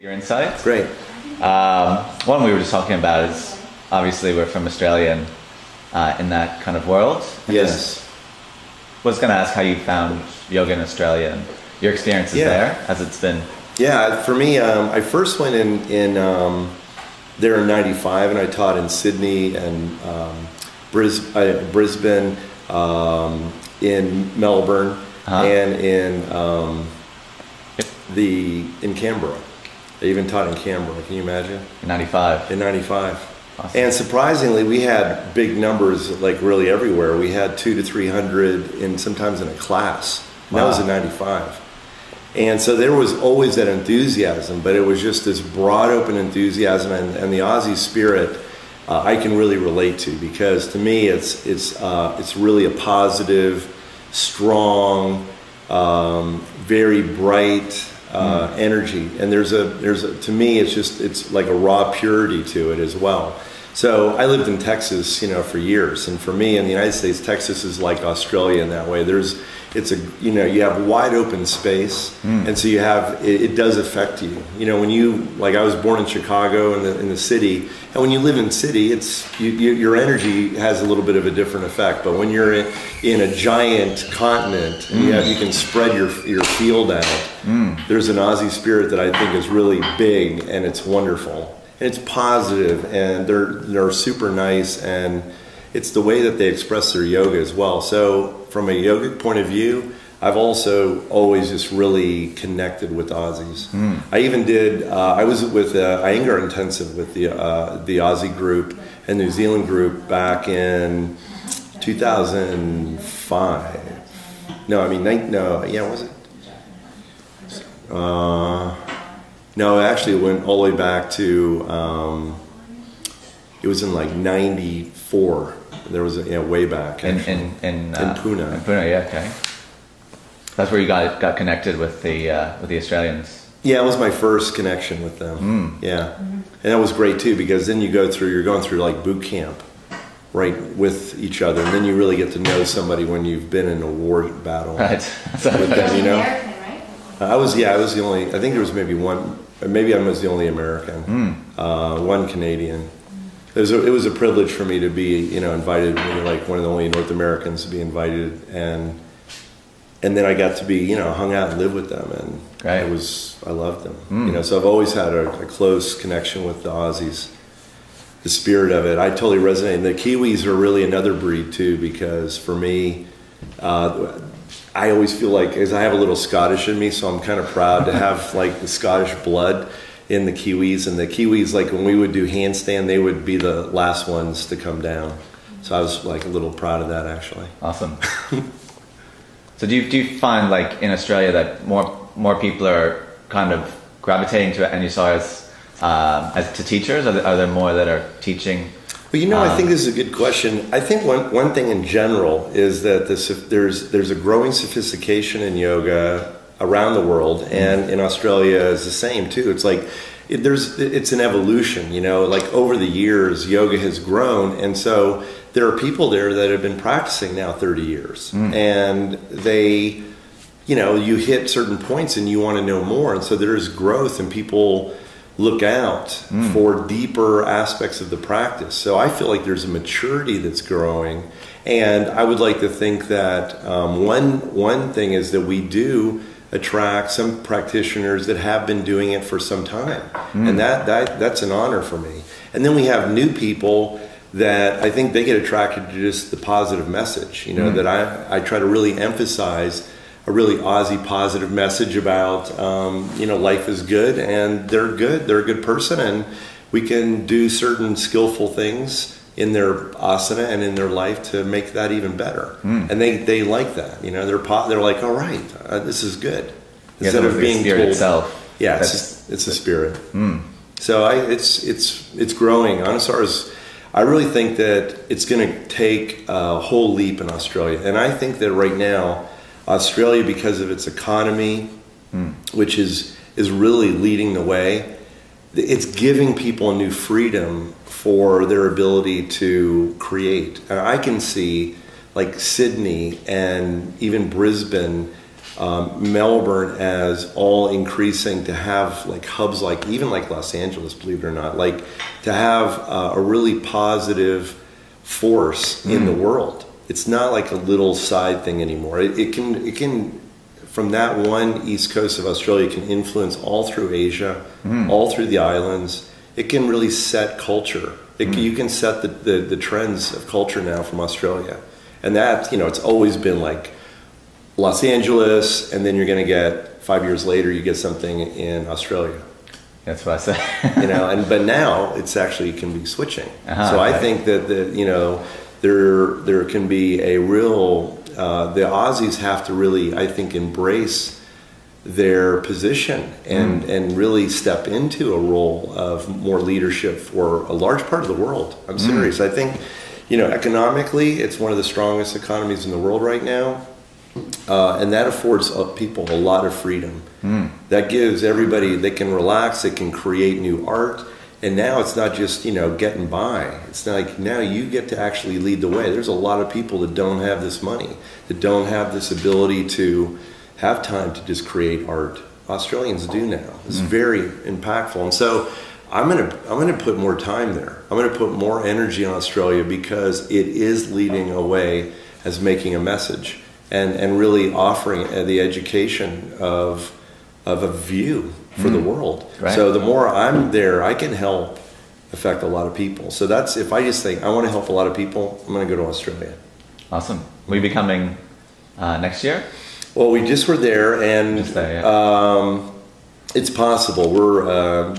Your insights. Great. One we were just talking about is obviously we're from Australia and in that kind of world. Yes. Was going to ask how you found yoga in Australia and your experiences there as it's been. Yeah, for me, I first went in there in '95, and I taught in Sydney and Brisbane, in Melbourne, and in Canberra. I even taught in Canberra. Can you imagine? In '95. In '95. Awesome. And surprisingly, we had big numbers, like really everywhere. We had 200 to 300, sometimes in a class. And that was in '95. And so there was always that enthusiasm, but it was just this broad, open enthusiasm, and the Aussie spirit I can really relate to, because to me it's really a positive, strong, very bright energy, and there's a to me it's like a raw purity to it as well. So I lived in Texas, for years, and for me in the United States, Texas is like Australia in that way. You have wide open space, and so it does affect you. When I was born in Chicago in the city, and when you live in city, your energy has a little bit of a different effect. But when you're in a giant continent, and you can spread your field out, there's an Aussie spirit that I think is really big, and it's wonderful. And it's positive, and they're super nice, and it's the way that they express their yoga as well. So from a yogic point of view, I've also always just really connected with Aussies. I even did, I was with Iyengar Intensive with the Aussie group and New Zealand group back in 2005. Was it? No, actually it went all the way back to, it was in like '94. There was way back. In Pune. In Pune, yeah, okay. That's where you got connected with the Australians. Yeah, it was my first connection with them. Yeah, and that was great too, because then you're going through like boot camp, right, with each other, and then you really get to know somebody when you've been in a war battle. Right. With them, American, right? I was the only. I think there was maybe one. Maybe I was the only American. One Canadian. It was a privilege for me to be, invited. Like one of the only North Americans to be invited, and then I got to be, hung out and live with them, and right. I loved them. So I've always had a close connection with the Aussies. The spirit of it, I totally resonate. And the Kiwis are really another breed too, because for me, I always feel like, as I have a little Scottish in me, so I'm kind of proud to have like the Scottish blood in the Kiwis. And the Kiwis, like when we would do handstand, they would be the last ones to come down. So I was like a little proud of that, actually. Awesome. So do you find, like in Australia, that more people are kind of gravitating to it, and you saw as to teachers? Are there more that are teaching? Well, I think this is a good question. I think one thing in general is that there's a growing sophistication in yoga around the world, and in Australia is the same too. It's like it's an evolution, like over the years yoga has grown, and so there are people there that have been practicing now 30 years, and they, you hit certain points and you want to know more, and so there's growth, and people look out for deeper aspects of the practice. So I feel like there's a maturity that's growing, and I would like to think that one thing is that we do attract some practitioners that have been doing it for some time, and that's an honor for me. And then we have new people that I think they get attracted to just the positive message, that I try to really emphasize a really Aussie positive message about, life is good, and they're a good person, and we can do certain skillful things in their asana and in their life to make that even better. And they like that, they're like, all right, this is good. Instead of being spirit told, itself. yeah, it's a spirit. So it's growing. Anusar's, I really think that it's going to take a whole leap in Australia, and I think that right now, Australia, because of its economy, which is really leading the way, it's giving people a new freedom for their ability to create. I can see like Sydney and even Brisbane Melbourne as all increasing to have like hubs like even like Los Angeles, believe it or not, like to have a really positive force in the world. It's not like a little side thing anymore. It can from that one east coast of Australia can influence all through Asia, all through the islands. It can really set culture. You can set the trends of culture now from Australia. And that, it's always been like Los Angeles, and then you're going to get 5 years later, you get something in Australia. That's what I said. But now it's actually can be switching. So I think that there can be a real, the Aussies have to really, I think, embrace their position and really step into a role of more leadership for a large part of the world. I'm serious. I think, economically, it's one of the strongest economies in the world right now. And that affords people a lot of freedom. That gives everybody, they can relax, they can create new art. And now it's not just, getting by. It's like now you get to actually lead the way. There's a lot of people that don't have this money, that don't have this ability to have time to just create art. Australians do now. It's very impactful. And so I'm gonna put more time there. I'm gonna put more energy in Australia because it is leading a way as making a message and really offering the education of a view for the world. Right. So the more I'm there, I can help affect a lot of people. So that's, if I just think I want to help a lot of people, I'm going to go to Australia. Awesome. Will you be coming next year? Well, we just were there, and Just there, yeah. it's possible. We're